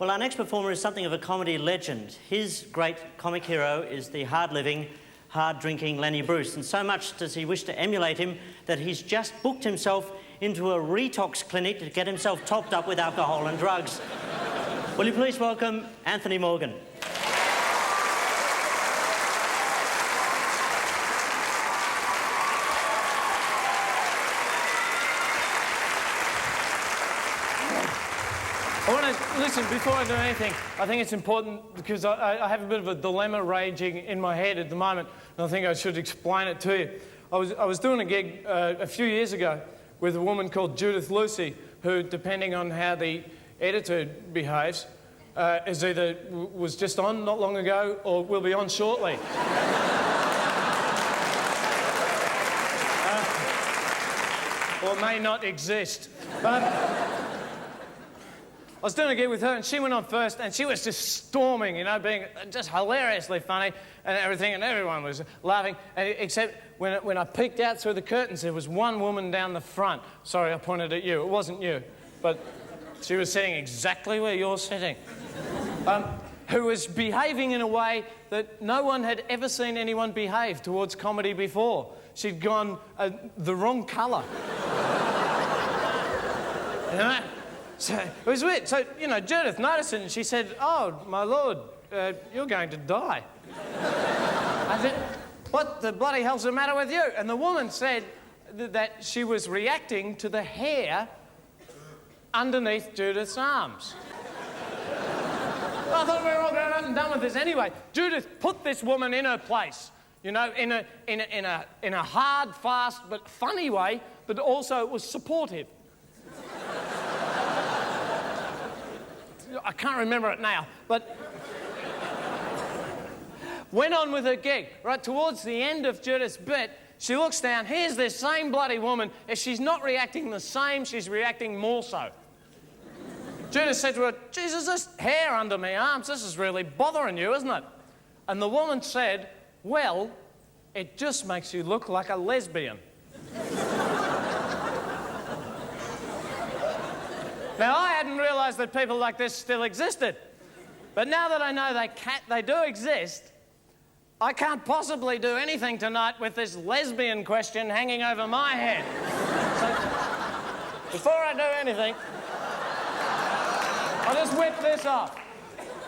Well, our next performer is something of a comedy legend. His great comic hero is the hard-living, hard-drinking Lenny Bruce, and so much does he wish to emulate him that he's just booked himself into a retox clinic to get himself topped up with alcohol and drugs. Will you please welcome Anthony Morgan? I want to listen before I do anything. I think it's important because I have a bit of a dilemma raging in my head at the moment, and I think I should explain it to you. I was doing a gig a few years ago with a woman called Judith Lucy, who, depending on how the editor behaves, is either was just on not long ago or will be on shortly. Or may not exist. I was doing a gig with her and she went on first and she was just storming, you know, being just hilariously funny and everything, and everyone was laughing, except when I peeked out through the curtains, there was one woman down the front. Sorry, I pointed at you. It wasn't you, but she was sitting exactly where you're sitting, who was behaving in a way that no one had ever seen anyone behave towards comedy before. She'd gone the wrong colour. You know? So it was weird. So, you know, Judith noticed it and she said, "Oh, my lord, you're going to die." I said, "What the bloody hell's the matter with you?" And the woman said that she was reacting to the hair underneath Judith's arms. Well, I thought we were all grown up and done with this anyway. Judith put this woman in her place, you know, in a hard, fast, but funny way, but also it was supportive. I can't remember it now, but went on with her gig. Right towards the end of Judith's bit, she looks down, here's this same bloody woman. If she's not reacting the same, she's reacting more so. Judith said to her, "Jesus, this hair under my arms, this is really bothering you, isn't it?" And the woman said, "Well, it just makes you look like a lesbian." Now, I hadn't realised that people like this still existed. But now that I know they do exist, I can't possibly do anything tonight with this lesbian question hanging over my head. So, before I do anything, I'll just whip this off.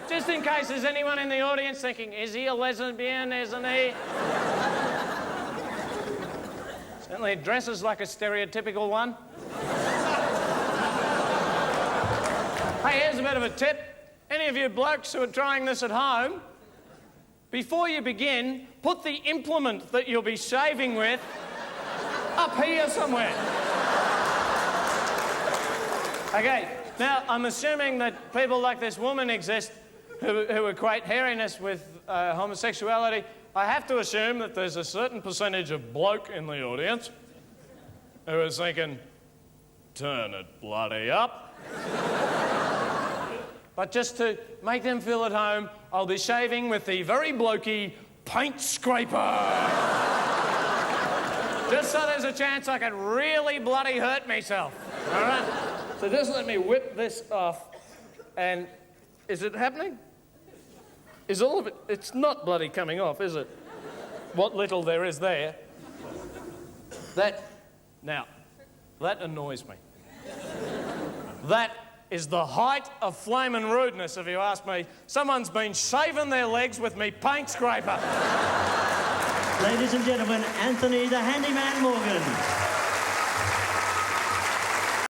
Just in case there's anyone in the audience thinking, is he a lesbian, isn't he? Certainly dresses like a stereotypical one. Hey, here's a bit of a tip. Any of you blokes who are trying this at home, before you begin, put the implement that you'll be shaving with up here somewhere. Okay, now I'm assuming that people like this woman exist who equate hairiness with homosexuality. I have to assume that there's a certain percentage of bloke in the audience who is thinking, turn it bloody up. But just to make them feel at home, I'll be shaving with the very blokey paint scraper. Just so there's a chance I could really bloody hurt myself. All right? So just let me whip this off. And is it happening? Is all of it? It's not bloody coming off, is it? What little there is there. Now, that annoys me. That is the height of flamin' rudeness, if you ask me. Someone's been shaving their legs with me paint scraper. Ladies and gentlemen, Anthony the Handyman Morgan.